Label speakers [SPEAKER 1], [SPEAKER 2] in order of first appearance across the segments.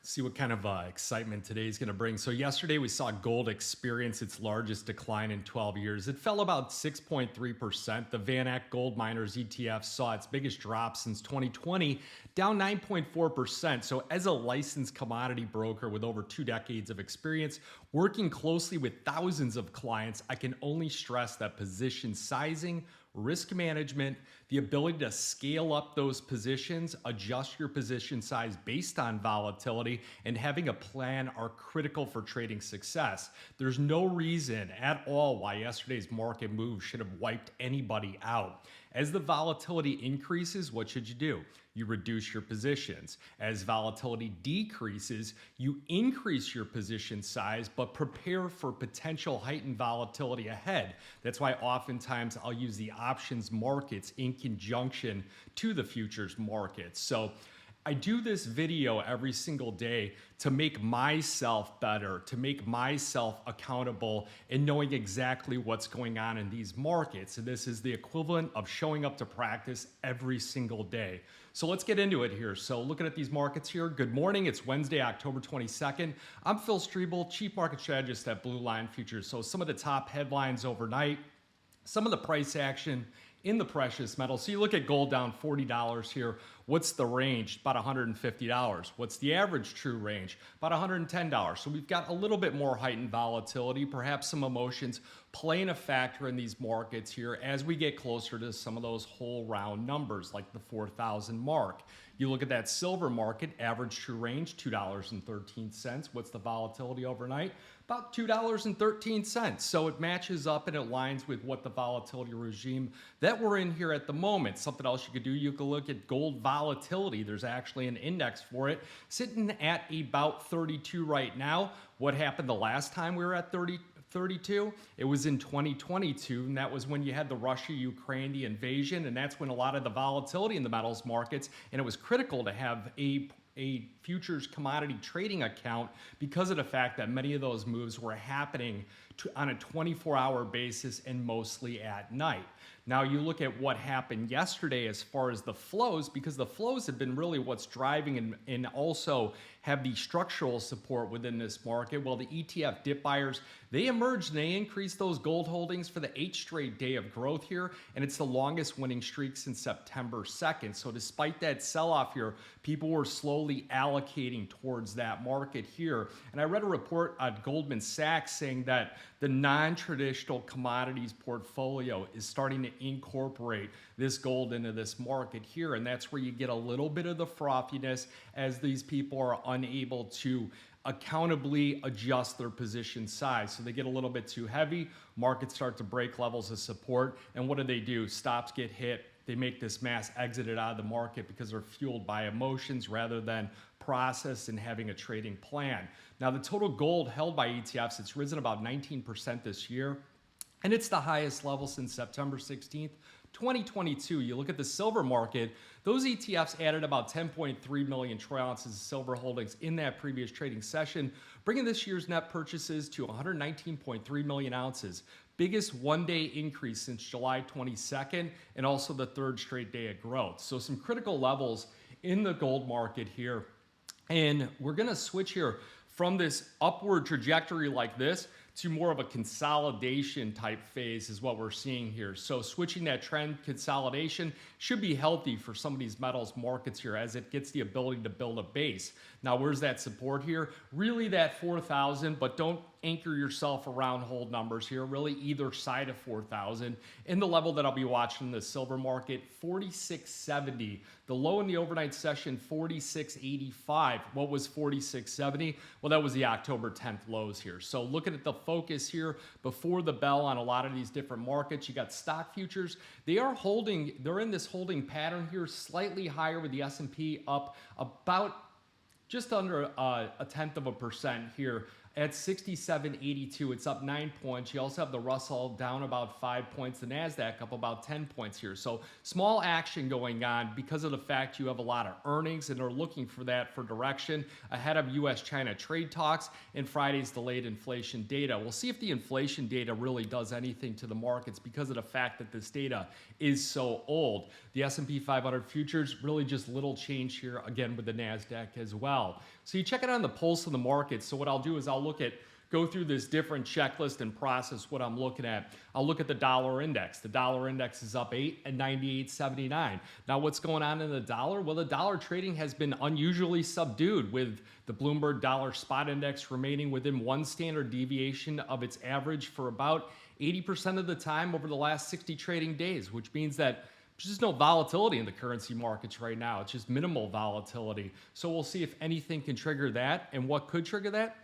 [SPEAKER 1] See what kind of excitement today is going to bring. So yesterday we saw gold experience its largest decline in 12 years. It fell about 6.3%. The VanEck Gold Miners ETF saw its biggest drop since 2020, down 9.4%. So as a licensed commodity broker with over 2 decades of experience, working closely with thousands of clients, I can only stress that position sizing, risk management, the ability to scale up those positions, adjust your position size based on volatility, and having a plan are critical for trading success. There's no reason at all why yesterday's market move should have wiped anybody out. As the volatility increases, what should you do? You reduce your positions. As volatility decreases, you increase your position size, but prepare for potential heightened volatility ahead. That's why oftentimes I'll use the options markets in conjunction to the futures markets. So I do this video every single day to make myself better, to make myself accountable and knowing exactly what's going on in these markets. And this is the equivalent of showing up to practice every single day. So let's get into it here. So looking at these markets here, good morning. It's Wednesday, October 22nd. I'm Phil Streible, Chief Market Strategist at Blue Line Futures. So some of the top headlines overnight, some of the price action in the precious metals. So you look at gold down $40 here. What's the range? About $150. What's the average true range? About $110. So we've got a little bit more heightened volatility, perhaps some emotions playing a factor in these markets here as we get closer to some of those whole round numbers like the 4,000 mark. You look at that silver market, average true range, $2.13. What's the volatility overnight? About $2.13. So it matches up and it aligns with what the volatility regime that we're in here at the moment. Something else you could do, you could look at gold volatility. There's actually an index for it sitting at about 32 right now. What happened the last time we were at 32? It was in 2022, and that was when you had the Russia-Ukraine, the invasion, and that's when a lot of the volatility in the metals markets, and it was critical to have a futures commodity trading account because of the fact that many of those moves were happening on a 24-hour basis and mostly at night. Now you look at what happened yesterday as far as the flows, because the flows have been really what's driving and also have the structural support within this market. Well, the ETF dip buyers, they emerged and they increased those gold holdings for the 8th straight day of growth here, and it's the longest winning streak since September 2nd. So despite that sell-off here, people were slowly allocating towards that market here. And I read a report at Goldman Sachs saying that the non-traditional commodities portfolio is starting to incorporate this gold into this market here, and that's where you get a little bit of the frothiness as these people are unable to accountably adjust their position size. So they get a little bit too heavy, markets start to break levels of support, and what do? Stops get hit. They make this mass exit out of the market because they're fueled by emotions rather than process and having a trading plan. Now the total gold held by ETFs, it's risen about 19% this year, and it's the highest level since September 16th, 2022. You look at the silver market, those ETFs added about 10.3 million troy ounces of silver holdings in that previous trading session, bringing this year's net purchases to 119.3 million ounces. Biggest one-day increase since July 22nd, and also the 3rd straight day of growth. So some critical levels in the gold market here. And we're gonna switch here from this upward trajectory like this to more of a consolidation type phase is what we're seeing here. So switching that trend, consolidation, should be healthy for some of these metals markets here as it gets the ability to build a base. Now, where's that support here? Really that 4,000, but don't anchor yourself around hold numbers here, really either side of 4,000. In the level that I'll be watching in the silver market, 46.70. The low in the overnight session, 46.85. What was 46.70? Well, that was the October 10th lows here. So looking at the focus here before the bell on a lot of these different markets, you got stock futures. They are holding, they're in this holding pattern here, slightly higher with the S&P up about just under a 0.1% here at 67.82. It's up 9 points. You also have the Russell down about 5 points, the NASDAQ up about 10 points here. So small action going on because of the fact you have a lot of earnings and they're looking for that for direction ahead of US-China trade talks and Friday's delayed inflation data. We'll see if the inflation data really does anything to the markets because of the fact that this data is so old. The S&P 500 futures, really just little change here again with the NASDAQ as well. So you check it on the pulse of the market. So what I'll do is go through this different checklist and process what I'm looking at. I'll look at the dollar index. The dollar index is up 8 at 98.79. Now what's going on in the dollar? Well, the dollar trading has been unusually subdued, with the Bloomberg dollar spot index remaining within one standard deviation of its average for about 80% of the time over the last 60 trading days, which means that there's just no volatility in the currency markets right now. It's just minimal volatility. So we'll see if anything can trigger that. And what could trigger that?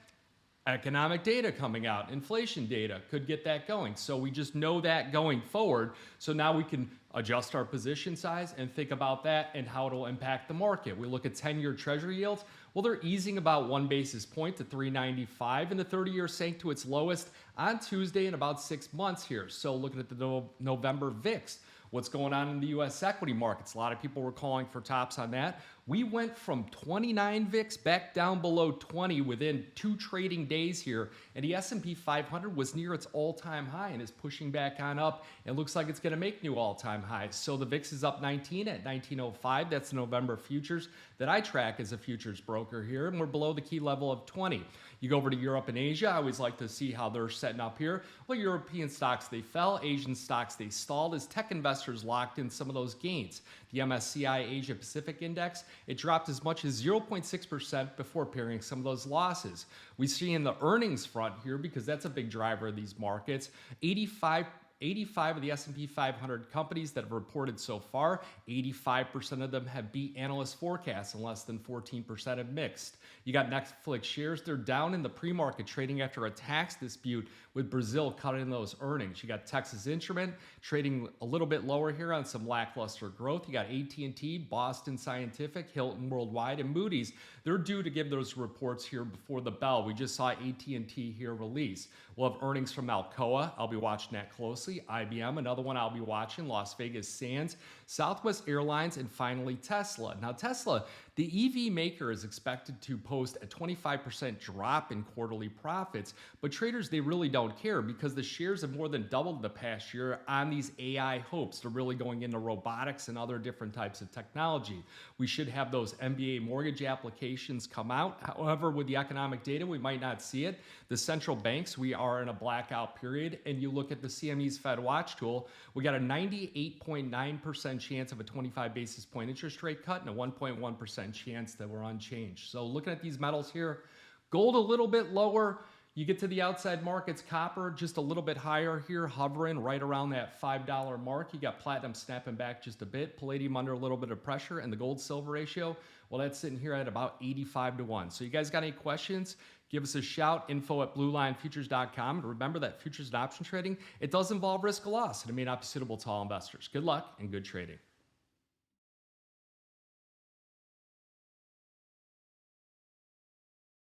[SPEAKER 1] Economic data coming out, inflation data could get that going. So we just know that going forward. So now we can adjust our position size and think about that and how it'll impact the market. We look at 10-year treasury yields. Well, they're easing about 1 basis point to 3.95, and the 30-year sank to its lowest on Tuesday in about 6 months here. So looking at the November VIX, what's going on in the U.S. equity markets? A lot of people were calling for tops on that. We went from 29 VIX back down below 20 within 2 trading days here, and the S&P 500 was near its all-time high and is pushing back on up. It looks like it's going to make new all-time highs. So the VIX is up 19 at 1905. That's the November futures that I track as a futures broker here, and we're below the key level of 20. You go over to Europe and Asia. I always like to see how they're setting up here. Well, European stocks, they fell. Asian stocks, they stalled as tech investors locked in some of those gains. The MSCI Asia Pacific Index, it dropped as much as 0.6% before pairing some of those losses. We see in the earnings front here, because that's a big driver of these markets, 85 of the S&P 500 companies that have reported so far, 85% of them have beat analyst forecasts and less than 14% have mixed. You got Netflix shares, they're down in the pre-market trading after a tax dispute with Brazil cutting those earnings. You got Texas Instrument trading a little bit lower here on some lackluster growth. You got AT&T, Boston Scientific, Hilton Worldwide, and Moody's. They're due to give those reports here before the bell. We just saw AT&T here release. We'll have earnings from Alcoa. I'll be watching that closely. IBM, another one I'll be watching. Las Vegas Sands, Southwest Airlines, and finally Tesla. Now Tesla, the EV maker, is expected to post a 25% drop in quarterly profits, but traders, they really don't care because the shares have more than doubled the past year on these AI hopes. They're really going into robotics and other different types of technology. We should have those MBA mortgage applications come out. However, with the economic data, we might not see it. The central banks, we are in a blackout period, and you look at the CME's Fed Watch tool, we got a 98.9% chance of a 25 basis point interest rate cut and a 1.1% chance that we're unchanged. So looking at these metals here, gold a little bit lower. You get to the outside markets, copper just a little bit higher here, hovering right around that $5 mark. You got platinum snapping back just a bit, palladium under a little bit of pressure, and the gold-silver ratio, well, that's sitting here at about 85 to 1. So you guys got any questions? Give us a shout, info@bluelinefutures.com. And remember that futures and option trading, it does involve risk of loss, and it may not be suitable to all investors. Good luck and good trading.